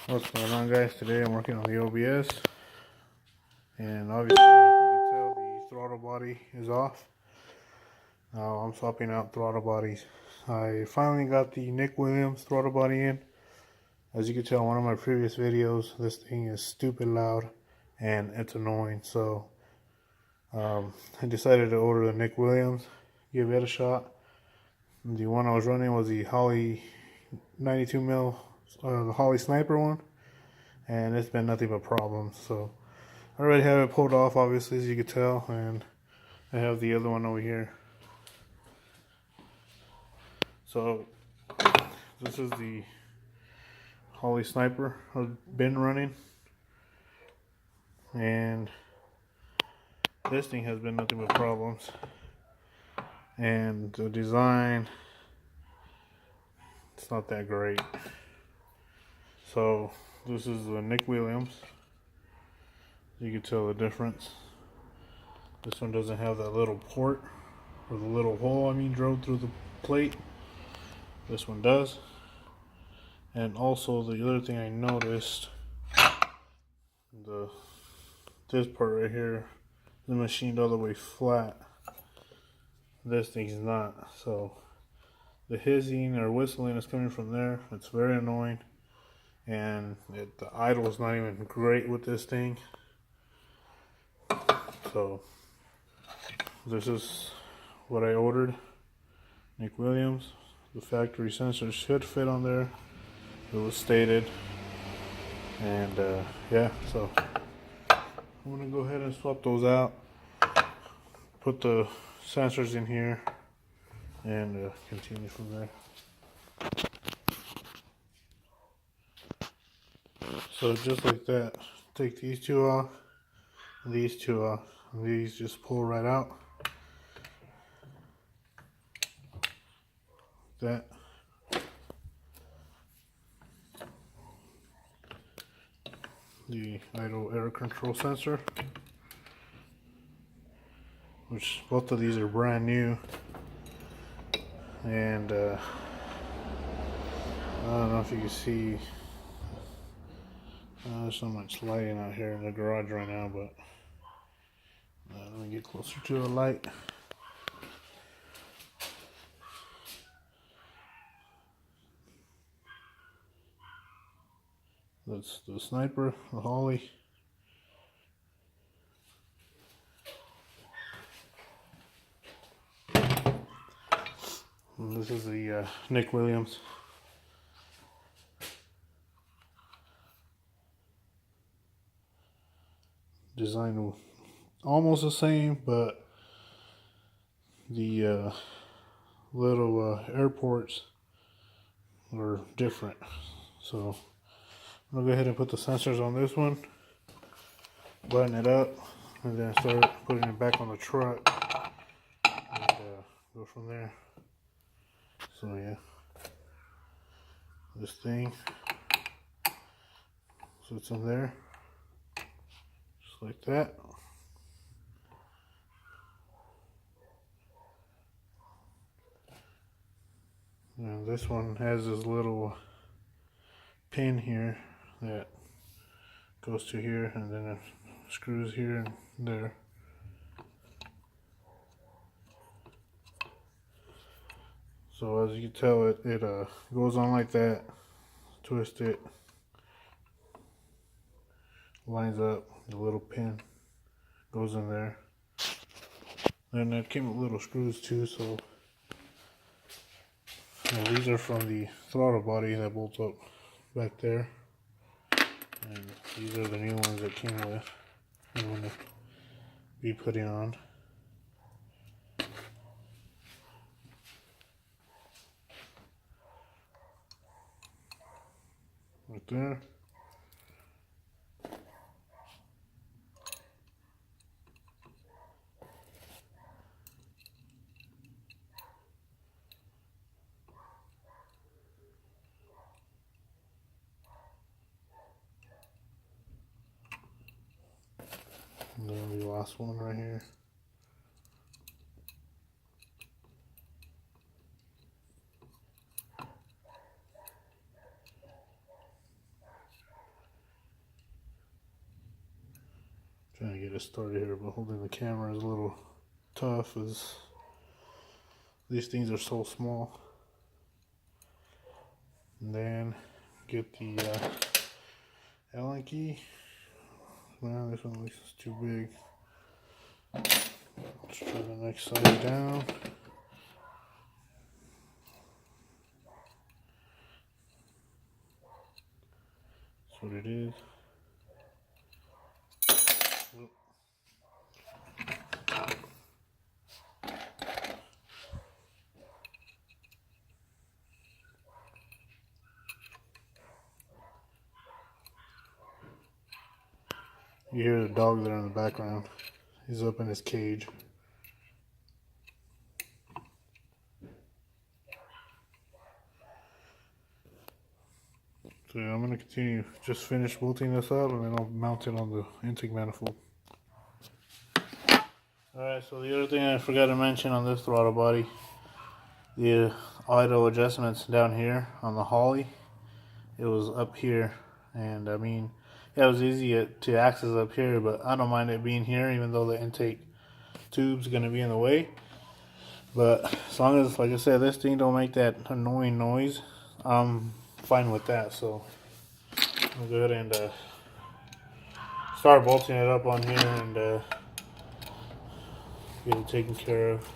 What's going on, guys? Today I'm working on the OBS, and obviously you can tell the throttle body is off. Now I'm swapping out throttle bodies. I finally got the Nick Williams throttle body in. As you can tell in one of my previous videos, this thing is stupid loud and it's annoying, so I decided to order the Nick Williams, give it a shot. The one I was running was the Holly 92 mil, the Holly Sniper one, and it's been nothing but problems. So I already have it pulled off, obviously, as you can tell, and I have the other one over here. So this is the Holly Sniper I've been running, and this thing has been nothing but problems. And the design, it's not that great. So this is the Nick Williams. You can tell the difference. This one doesn't have that little port, or the little hole drilled through the plate. This one does. And also the other thing I noticed, this part right here, the machined all the way flat. This thing's not. So the hissing or whistling is coming from there. It's very annoying, and the idle is not even great with this thing. So this is what I ordered. Nick Williams. The factory sensors should fit on there. It was stated. And yeah, so I'm gonna go ahead and swap those out, put the sensors in here, and continue from there. So just like that, take these two off, these two off, and these just pull right out. That. The idle air control sensor, which both of these are brand new, and I don't know if you can see, there's so much lighting out here in the garage right now, but let me get closer to the light. That's the Sniper, the Holly. And this is the Nick Williams. Design almost the same, but the little airports are different. So I'm gonna go ahead and put the sensors on this one, button it up, and then start putting it back on the truck, and go from there. So yeah, this thing sits in there, just like that. And this one has this little pin here that goes to here, and then it screws here and there. So as you can tell, it goes on like that, twist it, lines up, the little pin goes in there. And it came with little screws too, so these are from the throttle body that bolts up back there. And these are the new ones that came with. I'm going to be putting on. Right there. And then the last one right here. Trying to get it started here, but holding the camera is a little tough as these things are so small. And then get the Allen key. Now this one looks too big. Let's try the next side down. That's what it is. You hear the dog there in the background. He's up in his cage. So I'm going to continue, just finish bolting this up and then I'll mount it on the intake manifold. Alright, so the other thing I forgot to mention on this throttle body, the idle adjustments down here on the Holly, it was up here, and I mean, yeah, it was easy to access up here, but I don't mind it being here even though the intake tube's going to be in the way. But as long as, like I said, this thing don't make that annoying noise, I'm fine with that. So I'll go ahead and start bolting it up on here and get it taken care of.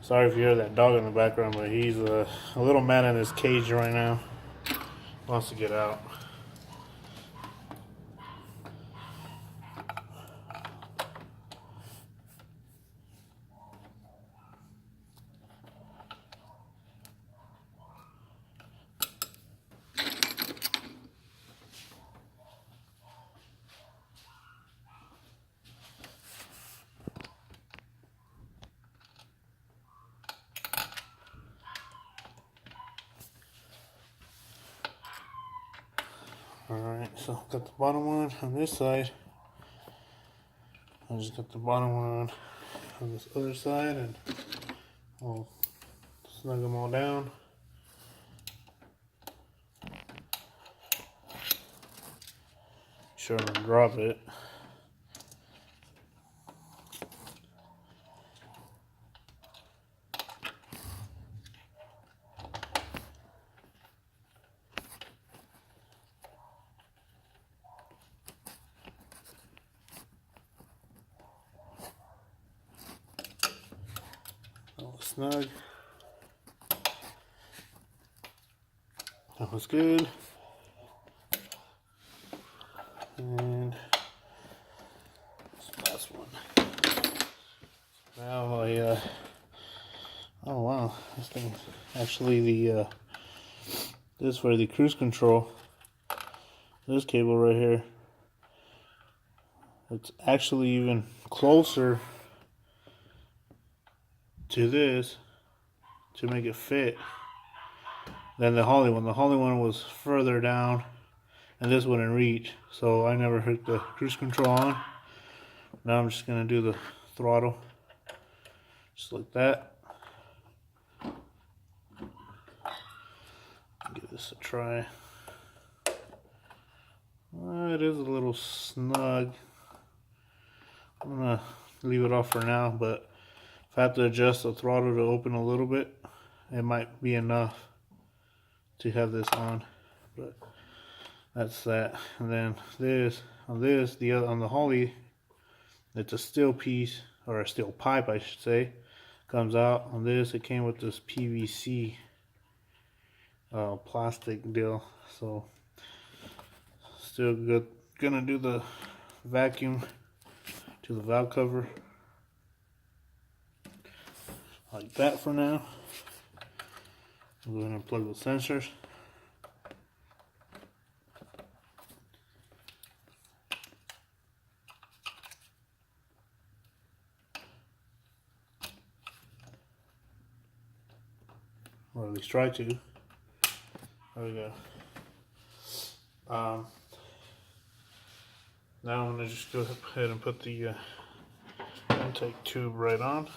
Sorry if you hear that dog in the background, but he's a little mad in his cage right now. Wants to get out. Alright, so got the bottom one on this side. I just got the bottom one on this other side, and I'll snug them all down. Sure to drop it. All snug. That was good. And this last one. Now oh wow, this thing's actually the this is for the cruise control. This cable right here, it's actually even closer to this to make it fit than the Holly one. The Holly one was further down and this wouldn't reach, so I never hooked the cruise control on. Now I'm just gonna do the throttle just like that. Give this a try. It is a little snug. I'm gonna leave it off for now, but if I have to adjust the throttle to open a little bit, it might be enough to have this on. But that's that. And then this on the Holly, it's a steel piece, or a steel pipe I should say, comes out. On this it came with this PVC plastic deal, so still good. Gonna do the vacuum to the valve cover like that for now. I'm going to plug the sensors. Or at least try to. There we go. Now I'm going to just go ahead and put the intake tube right on.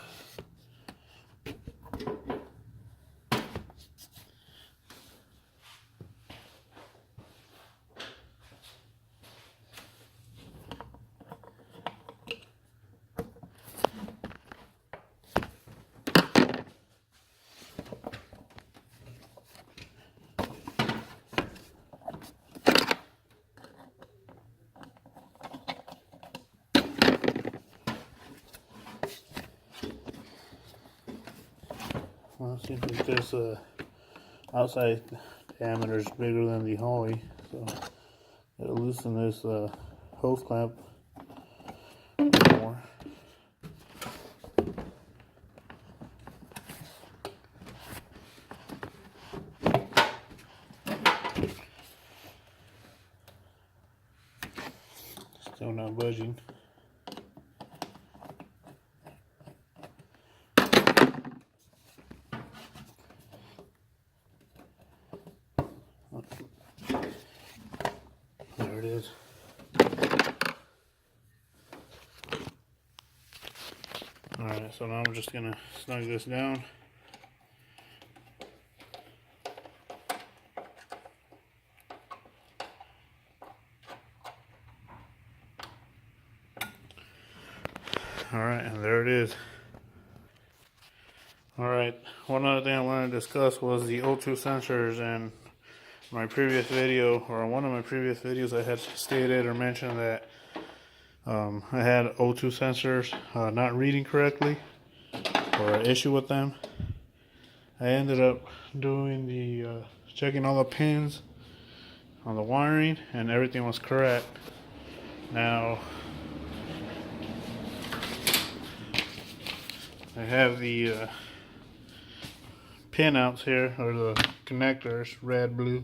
Well, it seems like this outside diameter is bigger than the Holly, so it'll loosen this hose clamp more. Still not budging. There it is. Alright, so now I'm just gonna snug this down. Alright, and there it is. Alright, one other thing I wanted to discuss was the O2 sensors. And my previous video, or one of my previous videos, I had stated or mentioned that I had O2 sensors not reading correctly, or an issue with them. I ended up doing the checking all the pins on the wiring, and everything was correct. Now I have the pin outs here, or the connectors, red, blue,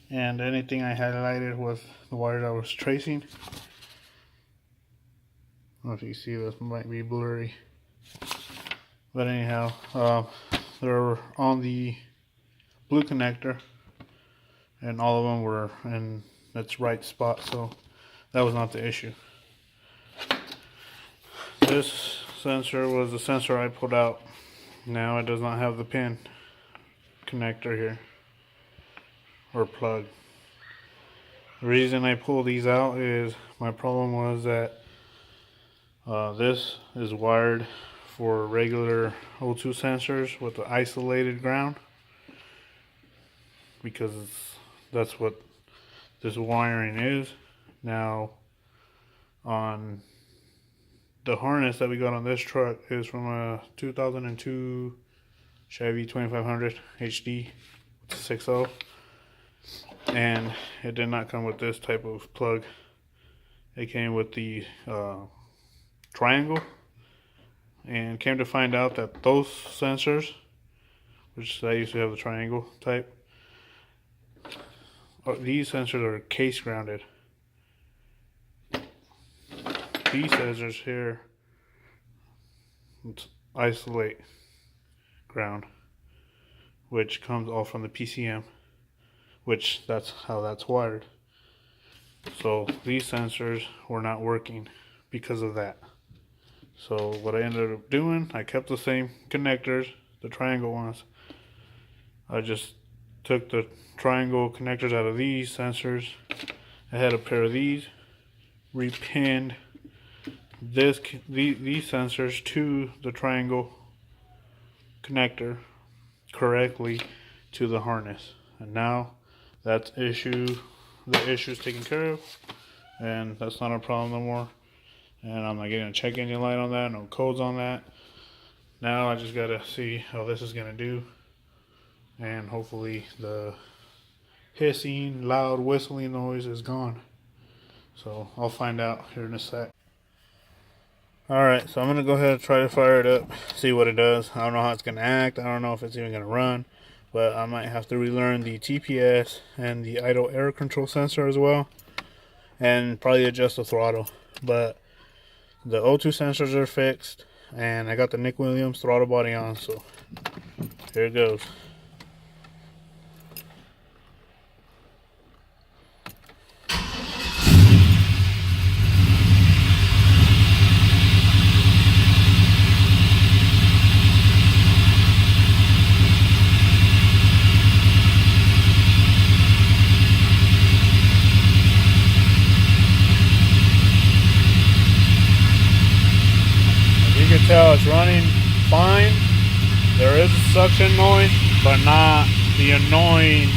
and anything I highlighted was the wires I was tracing. I don't know if you can see, this might be blurry, but anyhow, they're on the blue connector, and all of them were in its right spot, so that was not the issue. This sensor was the sensor I pulled out. Now it does not have the pin connector here, or plug. The reason I pulled these out is my problem was that this is wired for regular O2 sensors with the isolated ground, because that's what this wiring is. Now on the harness that we got on this truck is from a 2002 Chevy 2500 HD 6.0, and it did not come with this type of plug. It came with the triangle, and came to find out that those sensors, which I used to have the triangle type, these sensors are case grounded. These sensors here isolate ground, which comes all from the PCM, which that's how that's wired. So these sensors were not working because of that. So what I ended up doing, I kept the same connectors, the triangle ones. I just took the triangle connectors out of these sensors. I had a pair of these, repinned these sensors to the triangle connector correctly to the harness, and now the issue's taken care of, and that's not a problem no more. And I'm not getting a check engine light on that, no codes on that. Now I just gotta see how this is gonna do, and hopefully the hissing, loud whistling noise is gone. So I'll find out here in a sec. Alright, so I'm gonna go ahead and try to fire it up, see what it does. I don't know how it's gonna act, I don't know if it's even gonna run, but I might have to relearn the TPS and the idle air control sensor as well, and probably adjust the throttle. But the O2 sensors are fixed, and I got the Nick Williams throttle body on, so here it goes. You can tell it's running fine. There is a suction noise, but not the annoying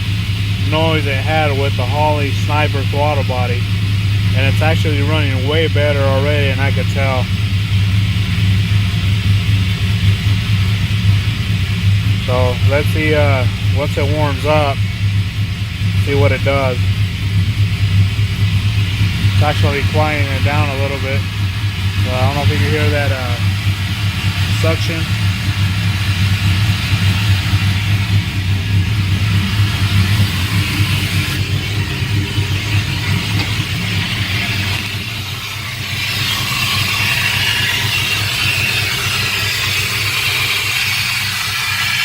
noise it had with the Holley Sniper throttle body. And it's actually running way better already, and I could tell. So let's see once it warms up, see what it does. It's actually quieting it down a little bit. I don't know if you can hear that suction.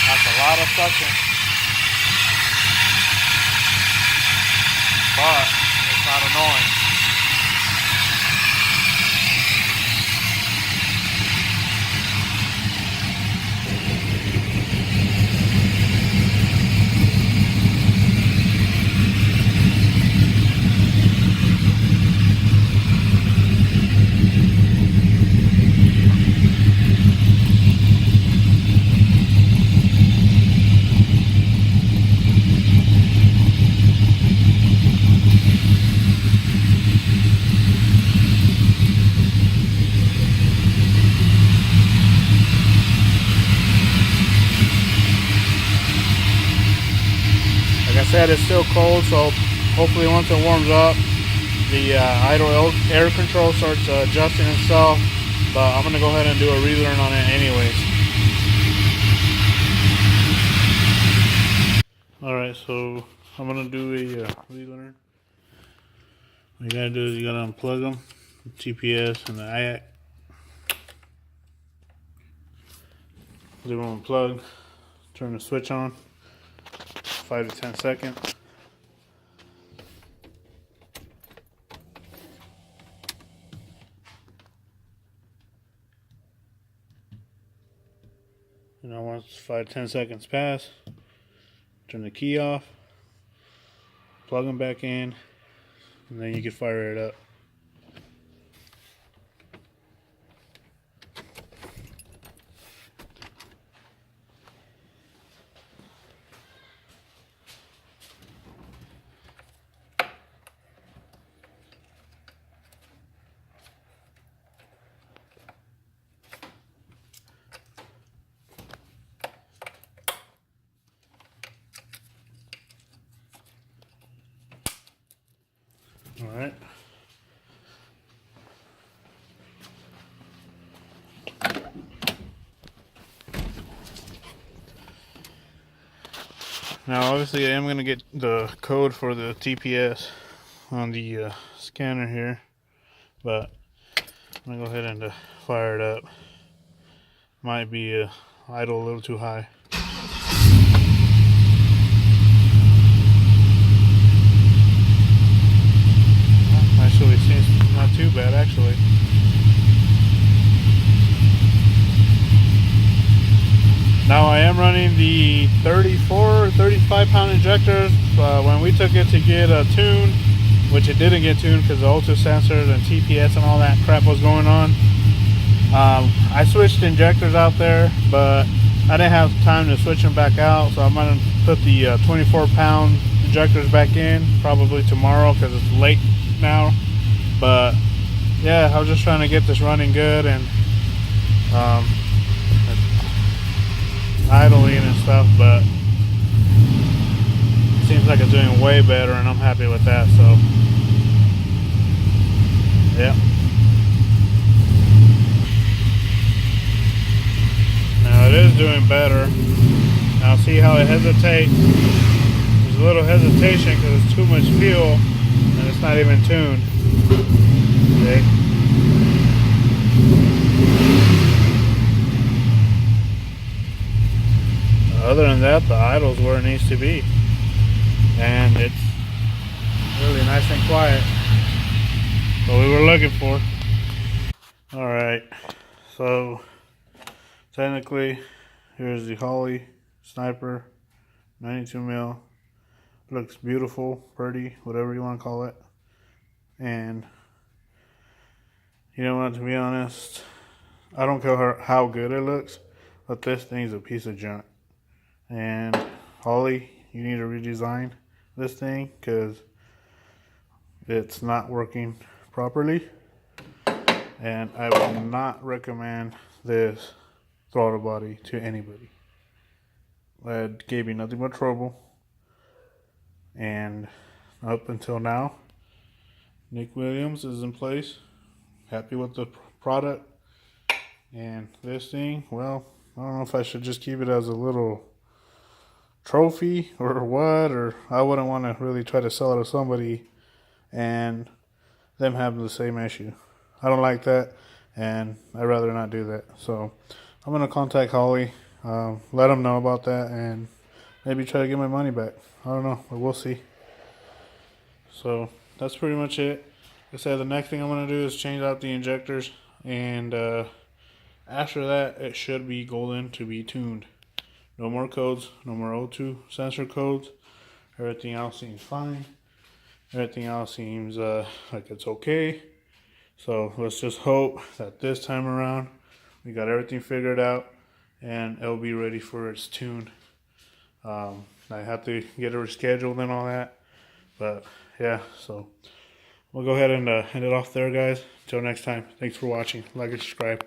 That's a lot of suction. But it's not annoying. Like I said, it's still cold, so hopefully once it warms up, the idle air control starts adjusting itself. But I'm going to go ahead and do a relearn on it anyways. Alright, so I'm going to do a relearn. What you got to do is you got to unplug them, the TPS and the IAC. Leave them unplugged, turn the switch on, 5 to 10 seconds. And now once 5 to 10 seconds pass, turn the key off, plug them back in, and then you can fire it up. Alright. Now obviously I am going to get the code for the TPS on the scanner here, but I'm going to go ahead and fire it up. Might be idle a little too high. Actually seems not too bad actually. Now I am running the 35 pound injectors. When we took it to get a tune, which it didn't get tuned because the O2 sensors and TPS and all that crap was going on. I switched injectors out there, but I didn't have time to switch them back out, so I'm going to put the 24 pound injectors back in probably tomorrow because it's late now. But yeah, I was just trying to get this running good and idling and stuff, but it seems like it's doing way better and I'm happy with that. So yeah. Now it is doing better. Now see how it hesitates. There's a little hesitation because it's too much fuel and it's not even tuned. Okay. Other than that, the idle's where it needs to be, and it's really nice and quiet. What we were looking for. All right, so technically, here's the Holley Sniper 92 mil. Looks beautiful, pretty, whatever you want to call it. And you know what, to be honest, I don't care how good it looks, but this thing's a piece of junk. And Holley, you need to redesign this thing because it's not working properly. And I would not recommend this throttle body to anybody. that gave me nothing but trouble. And up until now, Nick Williams is in place. Happy with the product. And this thing, well, I don't know if I should just keep it as a little trophy or what, or I wouldn't want to really try to sell it to somebody and them having the same issue. I don't like that, and I'd rather not do that. So I'm going to contact Holly, let them know about that, and maybe try to get my money back. I don't know, but we'll see. So that's pretty much it. Like I said, the next thing I'm going to do is change out the injectors, and after that, it should be golden to be tuned. No more codes, no more O2 sensor codes. Everything else seems fine. Everything else seems like it's okay. So let's just hope that this time around we got everything figured out and it'll be ready for its tune. I have to get it rescheduled and all that. But yeah, so we'll go ahead and end it off there, guys. Until next time, thanks for watching. Like and subscribe.